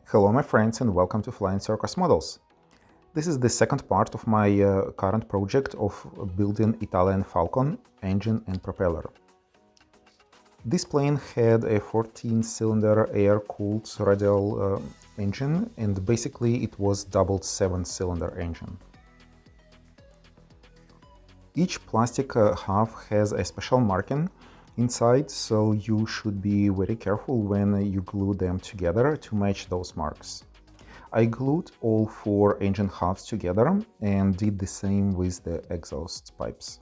Hello my friends and welcome to Flying Circus Models. This is the second part of my current project of building Italian Falcon engine and propeller. This plane had a 14-cylinder air-cooled radial engine, and basically it was double 7-cylinder engine. Each plastic half has a special marking inside, so you should be very careful when you glue them together to match those marks. I glued all 4 engine halves together and did the same with the exhaust pipes.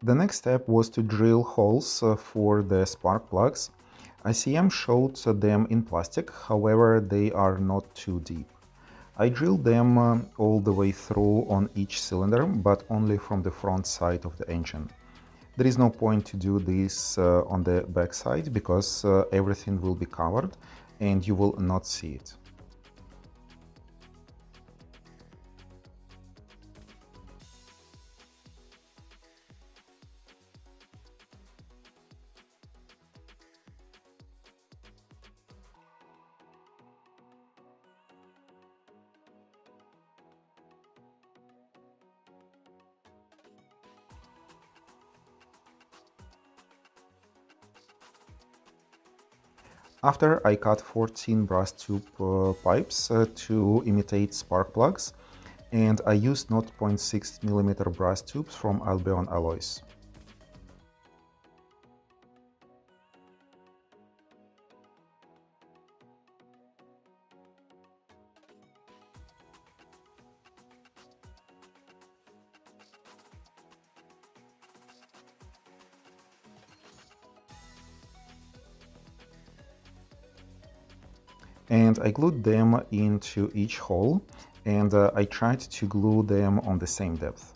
The next step was to drill holes for the spark plugs. ICM showed them in plastic, however they are not too deep. I drilled them all the way through on each cylinder, but only from the front side of the engine. There is no point to do this on the back side because everything will be covered and you will not see it. After I cut 14 brass tube pipes to imitate spark plugs, and I used 0.6 mm brass tubes from Albion alloys. And I glued them into each hole, and I tried to glue them on the same depth.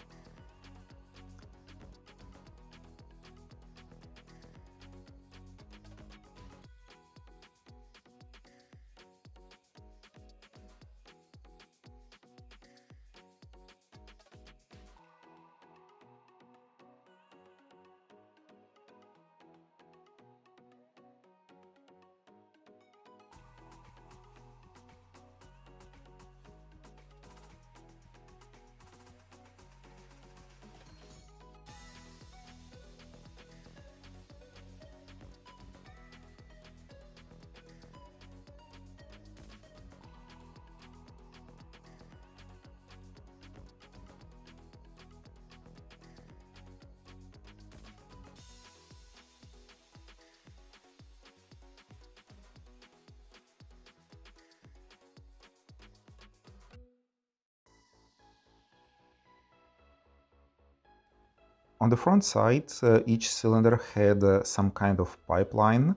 On the front side, each cylinder had some kind of pipeline.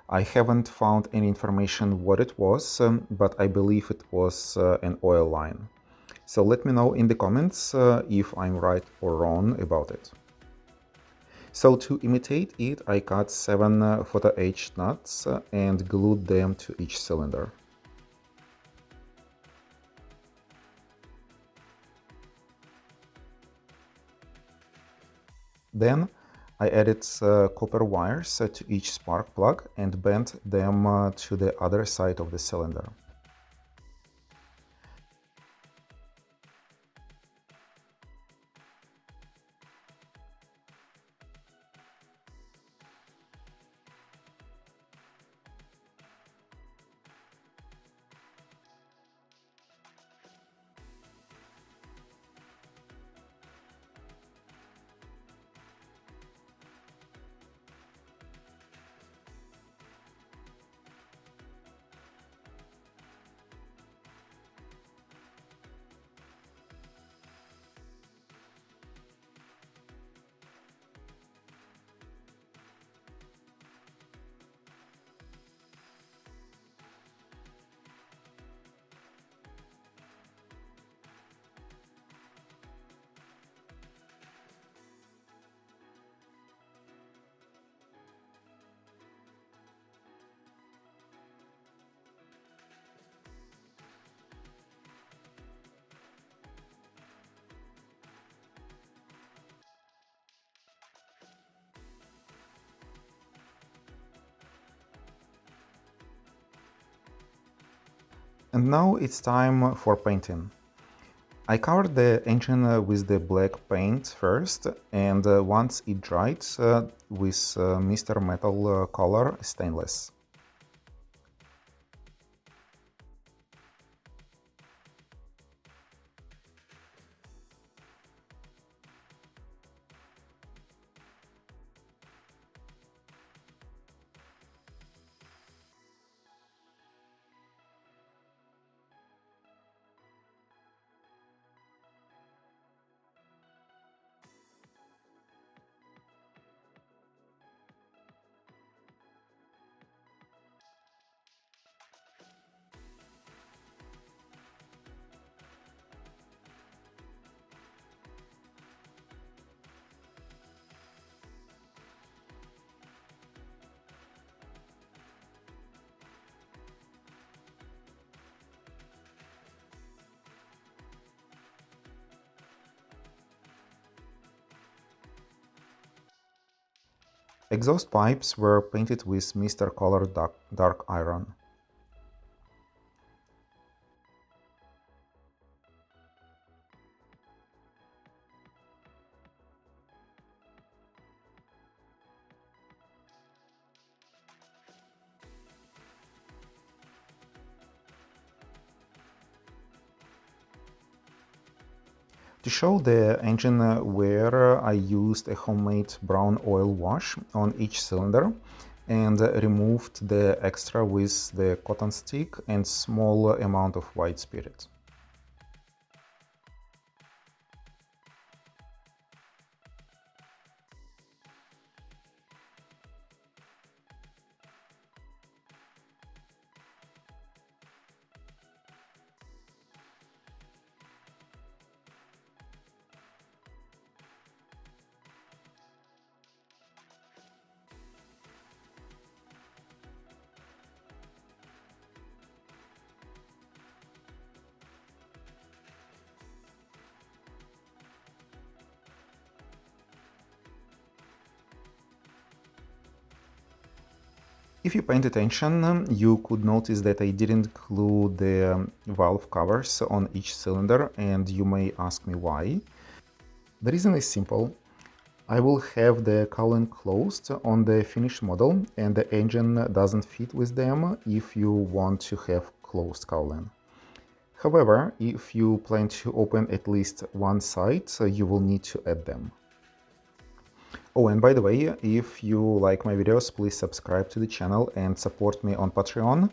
I haven't found any information what it was, but I believe it was an oil line. So let me know in the comments if I'm right or wrong about it. So to imitate it, I cut 7 photo etched nuts and glued them to each cylinder. Then I added copper wires to each spark plug and bent them to the other side of the cylinder. And now it's time for painting. I covered the engine with the black paint first, and once it dried, with Mr. Metal color stainless. Exhaust pipes were painted with Mr. Color dark iron. To show the engine wear, I used a homemade brown oil wash on each cylinder and removed the extra with the cotton stick and small amount of white spirit. If you paid attention, you could notice that I didn't glue the valve covers on each cylinder, and you may ask me why. The reason is simple. I will have the cowling closed on the finished model, and the engine doesn't fit with them if you want to have closed cowling. However, if you plan to open at least one side, you will need to add them. Oh, and by the way, if you like my videos, please subscribe to the channel and support me on Patreon.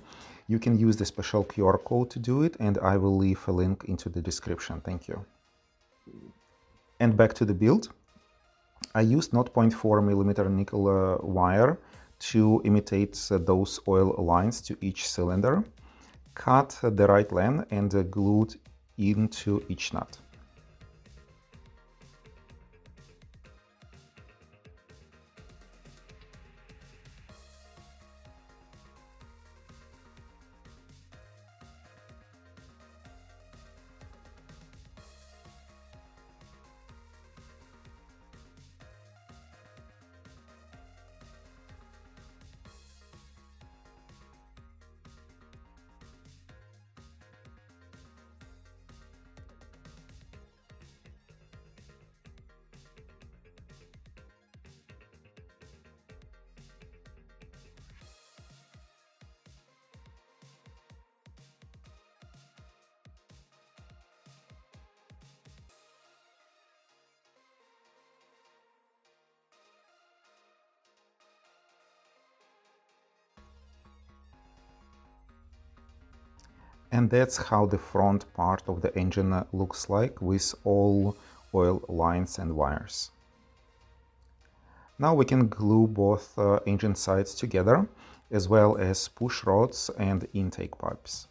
You can use the special QR code to do it, and I will leave a link into the description. Thank you. And back to the build. I used 0.4mm nickel wire to imitate those oil lines to each cylinder, cut the right length and glued into each nut. And that's how the front part of the engine looks like, with all oil lines and wires. Now we can glue both engine sides together, as well as push rods and intake pipes.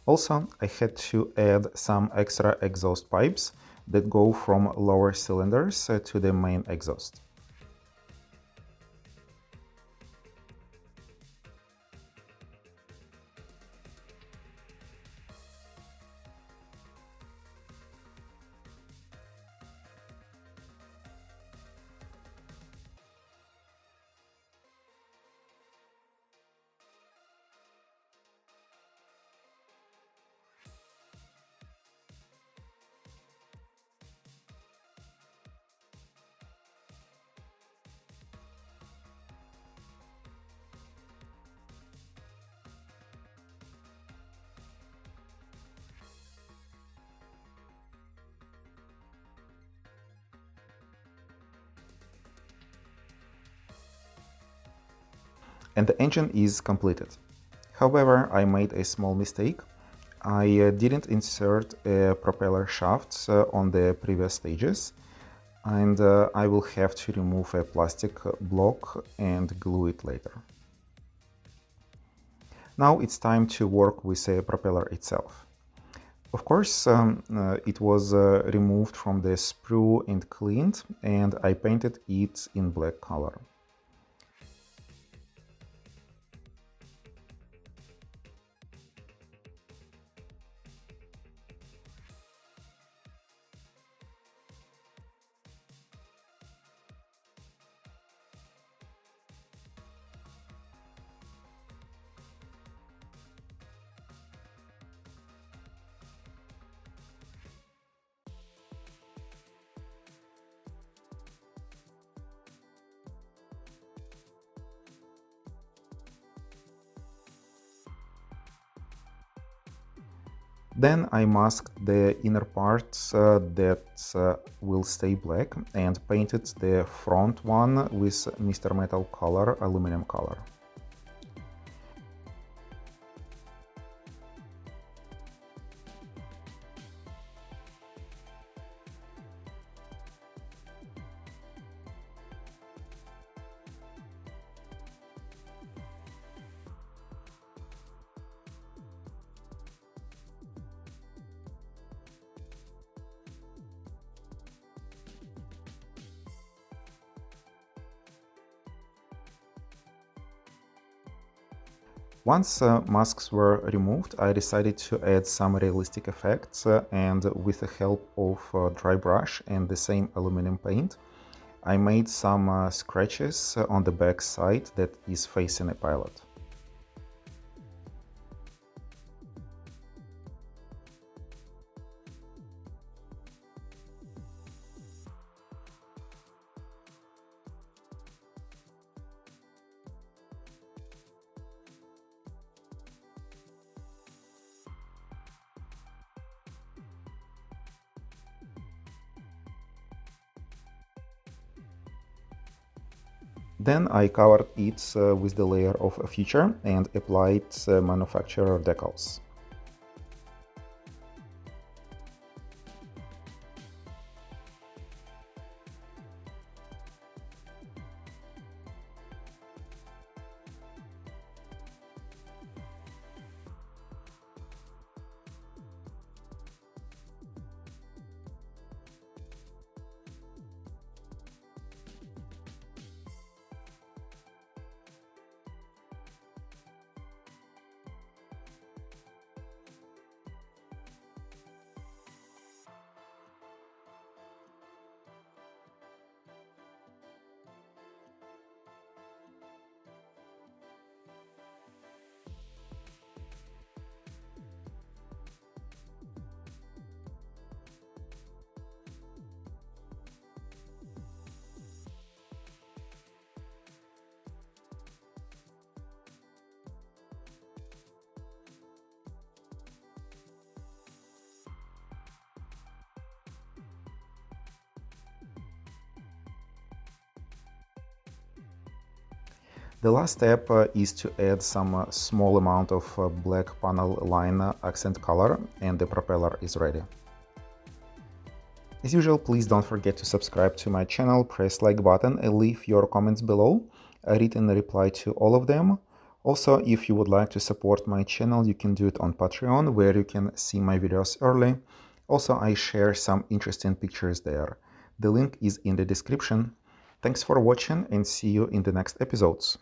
Also, I had to add some extra exhaust pipes that go from lower cylinders to the main exhaust. And the engine is completed. However, I made a small mistake. I didn't insert a propeller shaft on the previous stages, and I will have to remove a plastic block and glue it later. Now it's time to work with a propeller itself. Of course, it was removed from the sprue and cleaned, and I painted it in black color. Then I masked the inner parts that will stay black and painted the front one with Mr. Metal color, aluminum color. Once masks were removed, I decided to add some realistic effects and with the help of dry brush and the same aluminum paint, I made some scratches on the back side that is facing a pilot. Then I covered it with the layer of a feature and applied manufacturer decals. The last step is to add some small amount of black panel line accent color, and the propeller is ready. As usual, please don't forget to subscribe to my channel, press like button and leave your comments below. I read and reply to all of them. Also, if you would like to support my channel, you can do it on Patreon, where you can see my videos early. Also, I share some interesting pictures there. The link is in the description. Thanks for watching and see you in the next episodes.